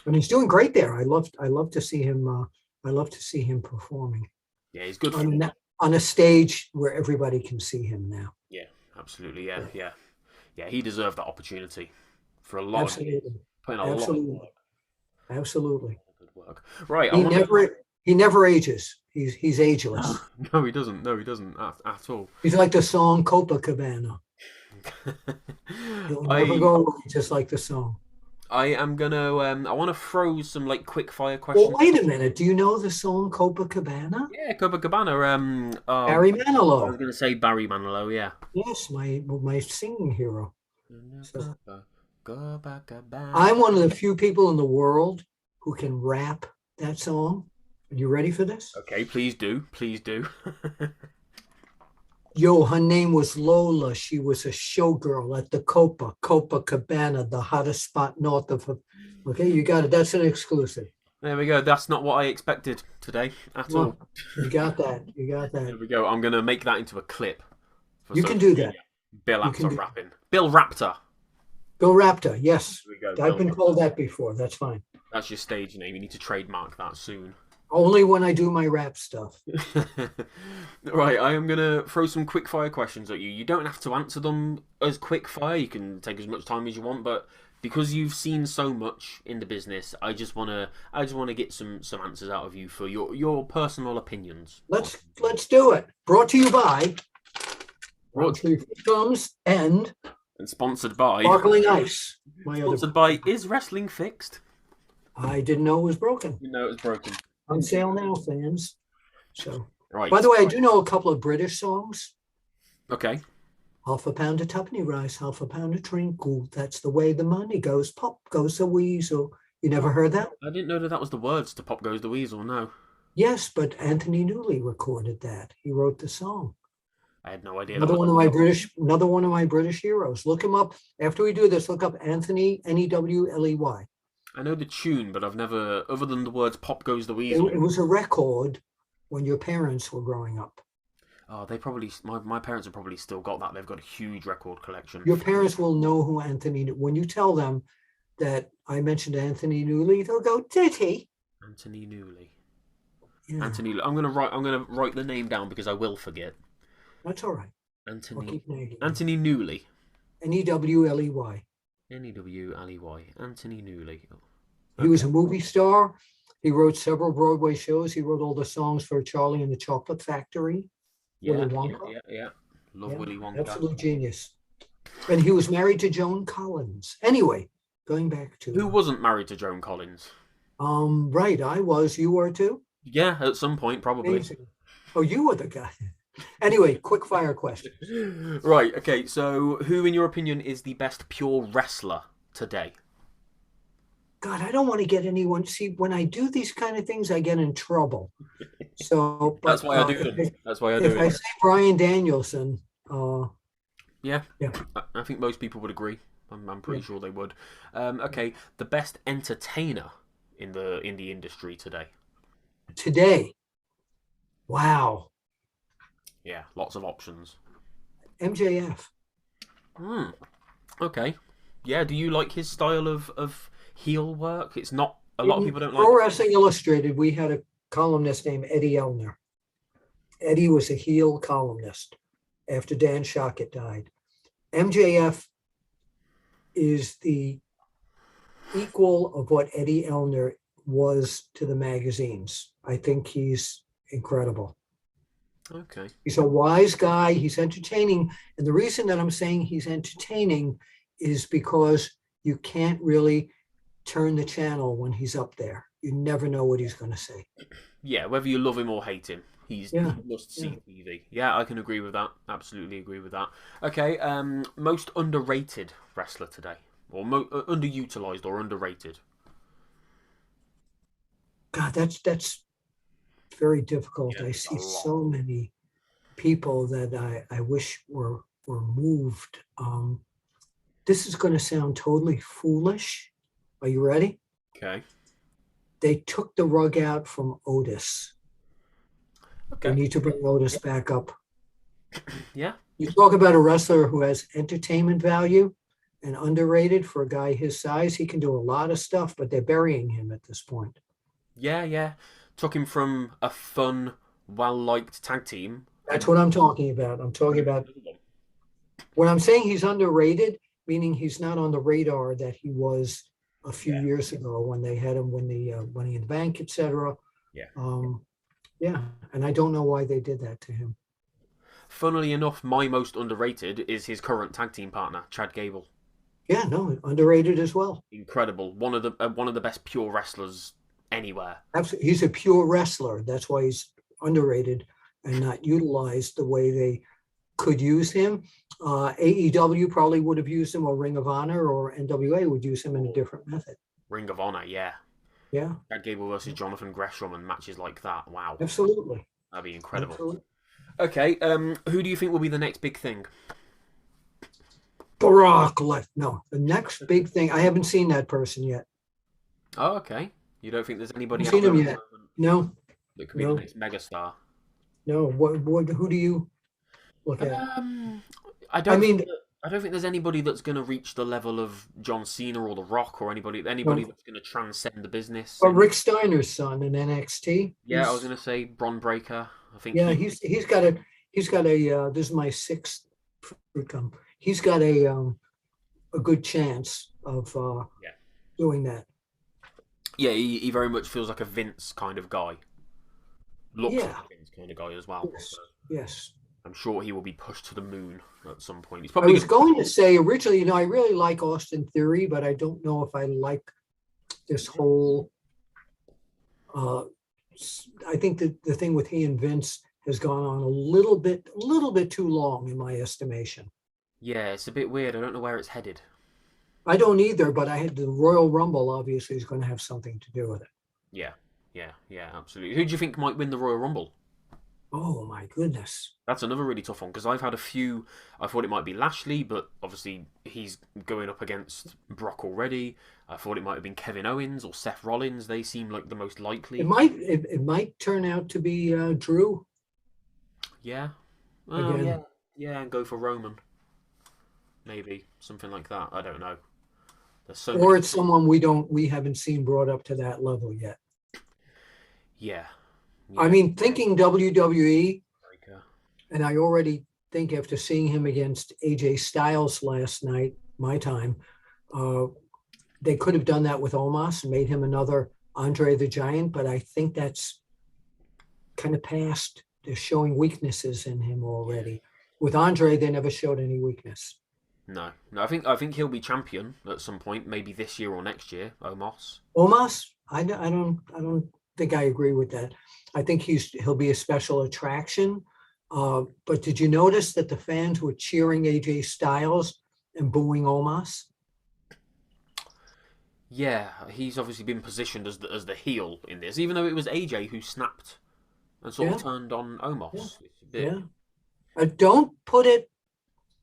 And he's doing great there. I love to see him performing. Yeah, he's good on a stage where everybody can see him now. Yeah, absolutely. Yeah, he deserved that opportunity for a lot of years. Putting a lot of work. Absolutely. Good work. Right. He never ages. He's ageless. No, he doesn't. No, he doesn't at all. He's like the song Copacabana. He'll never go away, just like the song. I am gonna. I want to throw some quick fire questions. Well, wait a minute. Do you know the song Copacabana? Yeah, Copacabana. Barry Manilow. I was gonna say Barry Manilow. Yeah. Yes, my singing hero. So, Copacabana. I'm one of the few people in the world who can rap that song. Are you ready for this? Okay, please do. Yo, her name was Lola. She was a showgirl at the Copacabana, the hottest spot north of her. Okay, you got it. That's an exclusive. There we go. That's not what I expected today at all. You got that. There we go. I'm going to make that into a clip. You can do that. Bill Apter rapping. Bill Raptor. Bill Raptor, yes. There we go. I've been told that before. That's fine. That's your stage name. You need to trademark that soon. Only when I do my rap stuff. Right, I am gonna throw some quick fire questions at you. You don't have to answer them as quick fire. You can take as much time as you want, but because you've seen so much in the business, I just wanna get some answers out of you for your personal opinions. Let's do it. Brought to you by Rhodes. Three Thumbs and And sponsored by Sparkling Ice. sponsored by Is Wrestling Fixed? I didn't know it was broken. You know it was broken. On sale now, fans. So, Right. by the way, I do know a couple of British songs. Okay. Half a pound of tuppenny rice, half a pound of treacle. That's the way the money goes. Pop goes the weasel. You never heard that? I didn't know that was the words to Pop Goes the Weasel, no. Yes, but Anthony Newley recorded that. He wrote the song. I had no idea. Another one of my British heroes. Look him up. After we do this, look up Anthony Newley. I know the tune, but I've never, other than the words "Pop Goes the Weasel." It was a record when your parents were growing up. Oh, they probably, my parents have probably still got that. They've got a huge record collection. Your parents will know who Anthony. When you tell them that I mentioned Anthony Newley, they'll go, "Did he?" Anthony Newley. Yeah. Anthony. I'm gonna write the name down because I will forget. That's all right. Anthony Newley. Newley. Newley. Newley. Anthony Newley. He was a movie star. He wrote several Broadway shows. He wrote all the songs for Charlie and the Chocolate Factory. Yeah, Willy Wonka. yeah. Love Yeah, Willy Wonka. absolute genius. And he was married to Joan Collins. Anyway, going back to Who wasn't married to Joan Collins? right, I was. You were too? Yeah, at some point, probably. Amazing. Oh, you were the guy. Anyway, quick fire question. Right, okay, so who, in your opinion, is the best pure wrestler today? God, I don't want to get anyone. See, when I do these kind of things, I get in trouble. So That's why I do them. That's why I do If I it. say Bryan Danielson, Yeah, yeah. I think most people would agree. I'm pretty sure they would. Okay, the best entertainer in the industry today. Today, wow, Yeah, lots of options. MJF. Okay. Yeah, do you like his style of heel work? It's not a lot of people don't Pro like. Wrestling Illustrated, we had a columnist named Eddie Elner. Eddie was a heel columnist after Dan Shockett died. MJF is the equal of what Eddie Elner was to the magazines. I think he's incredible. Okay. He's a wise guy. He's entertaining. And the reason that I'm saying he's entertaining is because you can't really turn the channel when he's up there. You never know what he's going to say. Yeah, whether you love him or hate him, he must see yeah. TV. Yeah, I can agree with that. Absolutely agree with that. Okay, most underrated wrestler today, or underutilized or underrated. God, that's very difficult. Yeah, I it's see a lot. so many people that I wish were moved. This is going to sound totally foolish. Are you ready? Okay. They took the rug out from Otis. Okay. They need to bring Otis back up. Yeah. You talk about a wrestler who has entertainment value and underrated for a guy his size. He can do a lot of stuff, but they're burying him at this point. Yeah. Took him from a fun, well-liked tag team. That's what I'm talking about. I'm talking about when I'm saying he's underrated, meaning he's not on the radar that he was a few years ago when they had him win the Money in the Bank, etc. Yeah. And I don't know why they did that to him. Funnily enough, my most underrated is his current tag team partner, Chad Gable. Yeah, no, underrated as well. Incredible. One of the best pure wrestlers anywhere. Absolutely. He's a pure wrestler. That's why he's underrated and not utilized the way they could use him. AEW probably would have used him, or Ring of Honor or NWA would use him in a different method. Ring of Honor, yeah. Yeah. Chad Gable versus Jonathan Gresham and matches like that. Wow. Absolutely. That'd be incredible. Absolutely. Okay, who do you think will be the next big thing? Brock Lesnar. No, the next big thing. I haven't seen that person yet. Oh, okay. You don't think there's anybody Haven't out seen there him yet. No. that could be the next megastar? No. What? Who do you look at? I don't. I mean, I don't think there's anybody that's going to reach the level of John Cena or The Rock or anybody Well, that's going to transcend the business. but And Rick Steiner's son in NXT, yeah, I was going to say Bron Breakker. I think yeah, he's got a this is my sixth come. He's got a good chance of Yeah, doing that. yeah, he very much feels like a Vince kind of guy. Looks like Yeah, a Vince kind of guy as well. So yes, yes. I'm sure he will be pushed to the moon at some point. He's I probably was going to. going to say originally, I really like Austin Theory, but I don't know if I like this whole. Uh, I think that the thing with he and Vince has gone on a little bit too long, in my estimation. Yeah, it's a bit weird. I don't know where it's headed. I don't either, but I had the Royal Rumble obviously is going to have something to do with it. Yeah, yeah, absolutely. Who do you think might win the Royal Rumble? Oh my goodness. That's another really tough one because I've had a few. I thought it might be Lashley, but obviously he's going up against Brock already. I thought it might have been Kevin Owens or Seth Rollins. They seem like the most likely. It might turn out to be Drew Yeah. Oh, yeah. again, Yeah, and go for Roman. Maybe something like that. I don't know. There's so or many. it's someone we haven't seen brought up to that level yet. Yeah. I Yeah. mean, thinking WWE, Breaker. and I already think after seeing him against AJ Styles last night, my time, uh, they could have done that with Omos and made him another Andre the Giant, but I think that's kind of past. They're showing weaknesses in him already. With Andre, they never showed any weakness. No, no. I think he'll be champion at some point, maybe this year or next year. Omos. Omos, I don't think I agree with that. I think he'll be a special attraction. But did you notice that the fans were cheering AJ Styles and booing Omos? Yeah, he's obviously been positioned as the heel in this, even though it was AJ who snapped and sort Yeah, of turned on yeah, Omos. It's a bit, yeah. Don't put it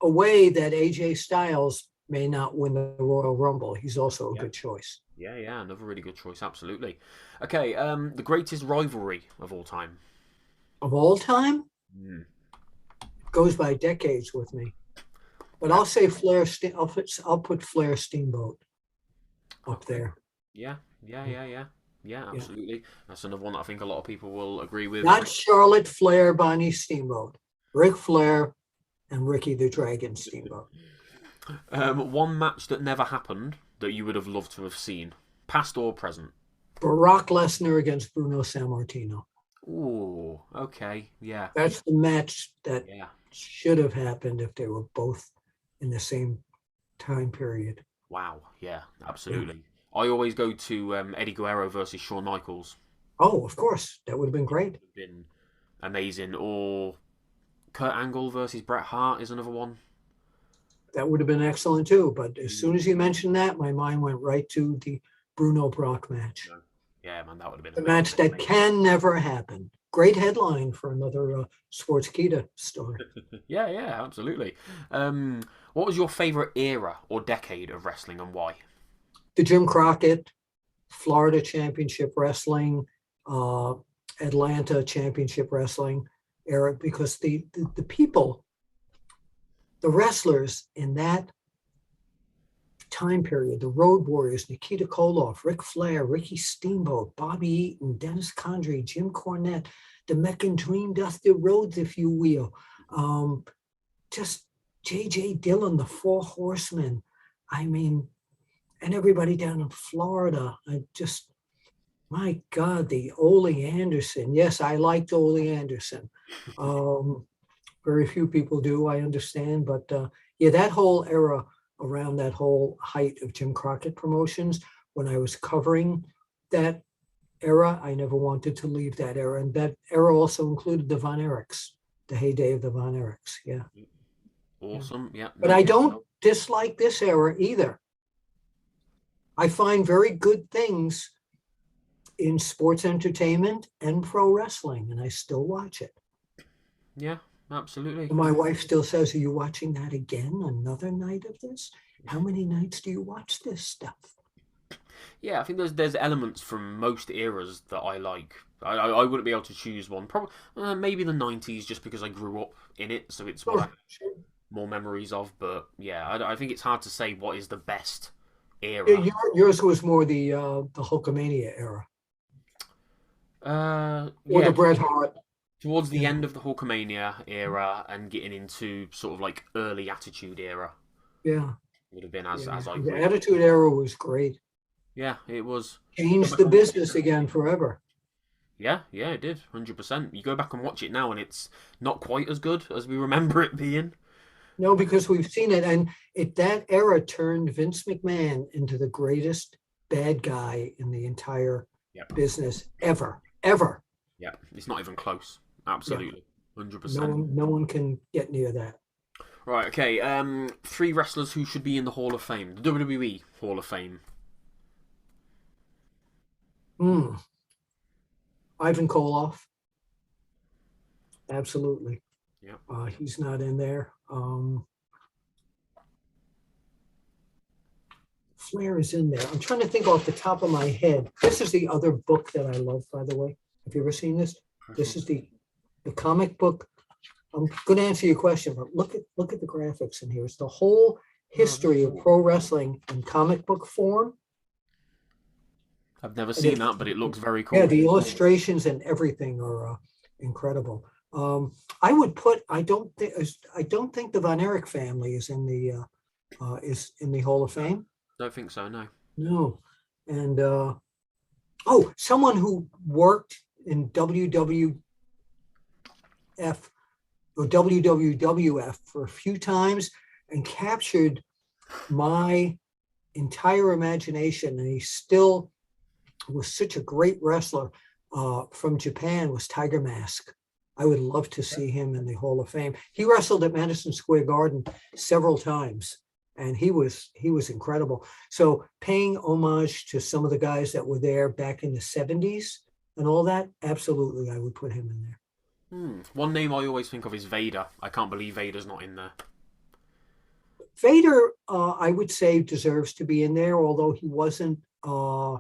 away that AJ Styles may not win the Royal Rumble. He's also a yeah, good choice. yeah, another really good choice, absolutely. Okay, the greatest rivalry of all time. Of all time, Mm. goes by decades with me. But Yeah, I'll say Flair. I'll put Flair Steamboat up okay. there. Yeah, yeah, Yeah. absolutely. That's another one that I think a lot of people will agree with. Not Charlotte Flair, Bonnie Steamboat, Ric Flair, and Ricky the Dragon Steamboat. One match that never happened that you would have loved to have seen, past or present. Brock Lesnar against Bruno Sammartino. Ooh, okay, yeah, That's the match that yeah. should have happened if they were both in the same time period. Wow, yeah, Yeah. absolutely. I always go to Eddie Guerrero versus Shawn Michaels. Oh, of course. That would have been great. Been amazing. Or Kurt Angle versus Bret Hart is another one. That would have been excellent too. But as soon Mm, as you mentioned that, my mind went right to the Bruno Brock match. no. Yeah, man, that would have been The amazing. match that can never happen. Great headline for another Sportskeeda story. Yeah, absolutely. What was your favorite era or decade of wrestling and why? The Jim Crockett, Florida Championship Wrestling, uh, Atlanta Championship Wrestling era, because the people, the wrestlers in that time period, the Road Warriors, Nikita Koloff, Ric Flair, Ricky Steamboat, Bobby Eaton, Dennis Condrey, Jim Cornette, the Meccan Dream, Dusty Rhodes, if you will. Just J.J. Dillon, the Four Horsemen. I mean, and everybody down in Florida. My God, the Ole Anderson. Yes, I liked Ole Anderson. Very few people do, I understand. But yeah, that whole era around that whole height of Jim Crockett Promotions, when I was covering that era, I never wanted to leave that era. And that era also included the Von Erichs, the heyday of the Von Erichs. Yeah. Awesome. Yeah. But No, I don't dislike this era either. I find very good things in sports entertainment and pro wrestling, and I still watch it. yeah, absolutely. My wife still says, "Are you watching that again? Another night of this? How many nights do you watch this stuff?" Yeah, I think there's elements from most eras that I like. I wouldn't be able to choose one. Probably maybe the '90s, just because I grew up in it, so it's what Sure, I sure. more memories of. But yeah, I think it's hard to say what is the best Yeah, era. yours was more the Hulkamania era or Yeah, the Bret Hart. towards the Yeah, end of the Hulkamania era and getting into sort of like early Attitude era yeah, would have been yeah. as I The grew up. Attitude Era was great. Yeah, it was. Go Changed back the and watch it business now. again forever. Yeah, yeah, it did, 100%. You go back and watch it now, and it's not quite as good as we remember it being. No, because we've seen it, and that era turned Vince McMahon into the greatest bad guy in the entire Yep, business ever, ever. yep. It's not even close. Yeah, Absolutely, hundred no percent. one, no one can get near that. Right, okay. Three wrestlers who should be in the Hall of Fame, the WWE Hall of Fame. Hmm. Ivan Koloff, absolutely. Yep. He's not in there. Flair is in there. I'm trying to think off the top of my head. This is the other book that I love, by the way. Have you ever seen this? This is the comic book. I'm going to answer your question, but look at the graphics in here. It's the whole history of pro wrestling in comic book form. I've never And seen that, but it looks very yeah, cool. the illustrations and everything are incredible. I would put. I don't think the Von Erich family is in the Hall of Fame. Don't think so. No. No, and someone who worked in WWF or WWF for a few times and captured my entire imagination, and he still was such a great wrestler from Japan, was Tiger Mask. I would love to see him in the Hall of Fame. He wrestled at Madison Square Garden several times, and he was incredible. So paying homage to some of the guys that were there back in the 70s and all that, absolutely, I would put him in there. One name I always think of is Vader. I can't believe Vader's not in there. Vader, I would say, deserves to be in there, although he wasn't. A,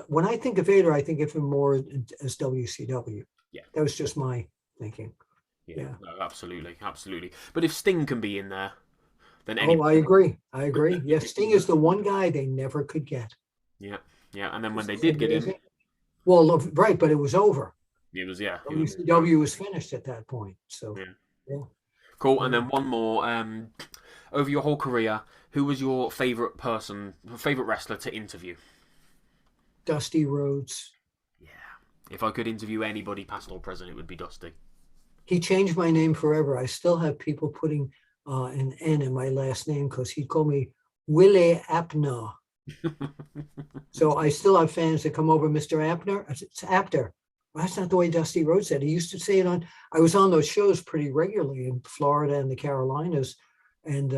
when I think of Vader, I think of him more as WCW. Yeah. That was just my thinking. Yeah. Yeah. No, absolutely, absolutely. But if Sting can be in there, then Oh, I anybody. agree. I agree. Yes, Sting is the one guy they never could get. Yeah, yeah. And then when they Isn't that did get him, amazing? Well, right, but it was over. it was yeah, it was WCW was finished at that point. So, yeah. yeah. Cool. And Yeah. then one more. Over your whole career, who was your favorite wrestler to interview? Dusty Rhodes. Yeah. If I could interview anybody, past or present, it would be Dusty. He changed my name forever. I still have people putting an N in my last name because he'd call me Willie Apner. So I still have fans that come over, Mr. Apner. It's Apter. Well, that's not the way Dusty Rhodes said. He used to say it on. I was on those shows pretty regularly in Florida and the Carolinas and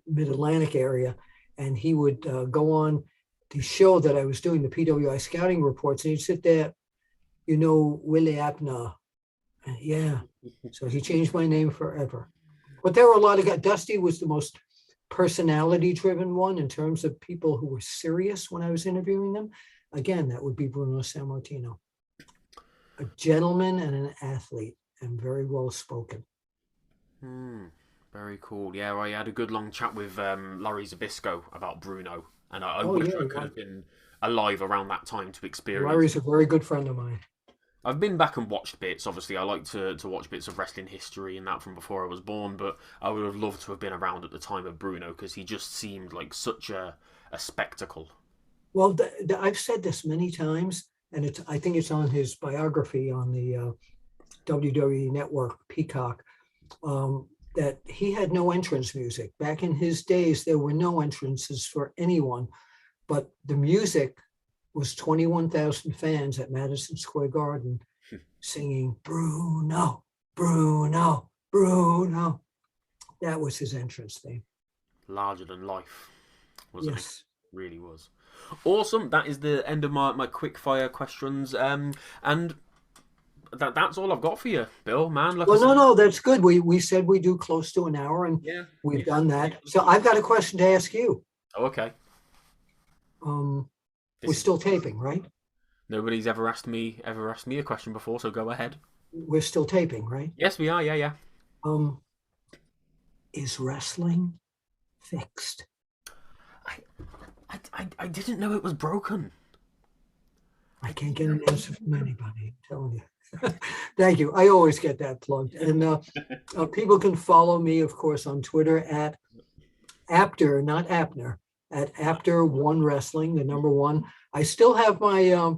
Mid-Atlantic area, and he would go on the show that I was doing, the PWI scouting reports, and he'd sit there, Willie Apner. Yeah. So he changed my name forever. But there were a lot of guys. Dusty was the most personality-driven one in terms of people who were serious when I was interviewing them. Again, that would be Bruno Sammartino. A gentleman and an athlete, and very well spoken. Very cool. Yeah, I had a good long chat with Larry Zabisco about Bruno, and I Oh, wish yeah. I could have been alive around that time to experience. Larry's a very good friend of mine. I've been back and watched bits. Obviously, I like to watch bits of wrestling history and that from before I was born. But I would have loved to have been around at the time of Bruno because he just seemed like such a spectacle. Well, I've said this many times, and I think it's on his biography on the WWE Network, Peacock, that he had no entrance music. Back in his days, there were no entrances for anyone, but the music was 21,000 fans at Madison Square Garden singing Bruno, Bruno, Bruno. That was his entrance theme. Larger than life, wasn't Yes. it? Really was. Awesome. That is the end of my quick fire questions. And that's all I've got for you, Bill. Man, like Well, no, that's good. We said we do close to an hour, and yeah, we've done that. So I've got a question to ask you. Oh, okay. We're still taping, right? Nobody's ever asked me a question before, so go ahead. We're still taping, right? Yes, we are. Yeah, yeah. Um, is wrestling fixed? I didn't know it was broken. I can't get an answer from anybody. I'm telling you. Thank you. I always get that plugged. And people can follow me, of course, on Twitter at Apter, not Apner, at Apter One Wrestling, the number one. I still have my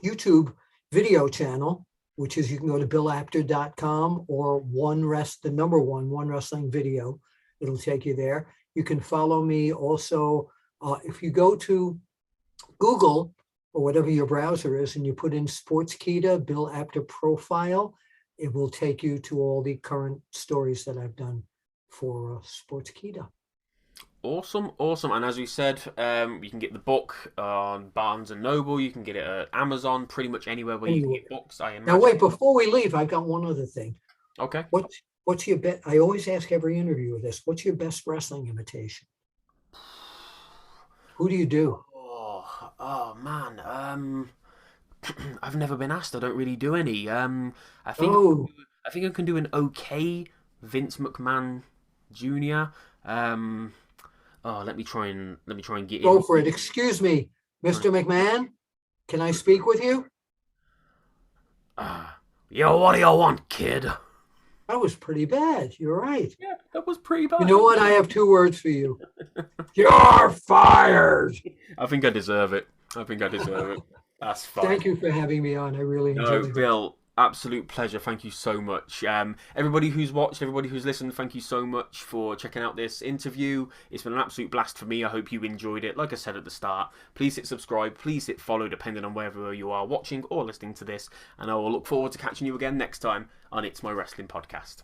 YouTube video channel, which is you can go to billapter.com or the number one wrestling video. It'll take you there. You can follow me also if you go to Google or whatever your browser is, and you put in Sportskeeda Bill Apter profile, it will take you to all the current stories that I've done for Sportskeeda. Awesome. And as we said, you can get the book on Barnes and Noble. You can get it at Amazon, pretty much anywhere where you can get books, I imagine. Now, wait, before we leave, I've got one other thing. Okay. What's your bet? I always ask every interviewer this. What's your best wrestling imitation? Who do you do? Oh man. I've never been asked. I don't really do any. I think I can do an okay Vince McMahon Jr. Let me try and get Go for it. Excuse me, Mr. McMahon. Can I speak with you? Yo, what do you want, kid? That was pretty bad. You're right. Yeah, that was pretty bad. You know what? I have 2 words for you. You're fired. I think I deserve it. That's fine. Thank you for having me on. I really enjoyed it. Bill, absolute pleasure. Thank you so much. Everybody who's watched, everybody who's listened, thank you so much for checking out this interview. It's been an absolute blast for me. I hope you enjoyed it. Like I said at the start, please hit subscribe, please hit follow, depending on wherever you are watching or listening to this. And I will look forward to catching you again next time on It's My Wrestling Podcast.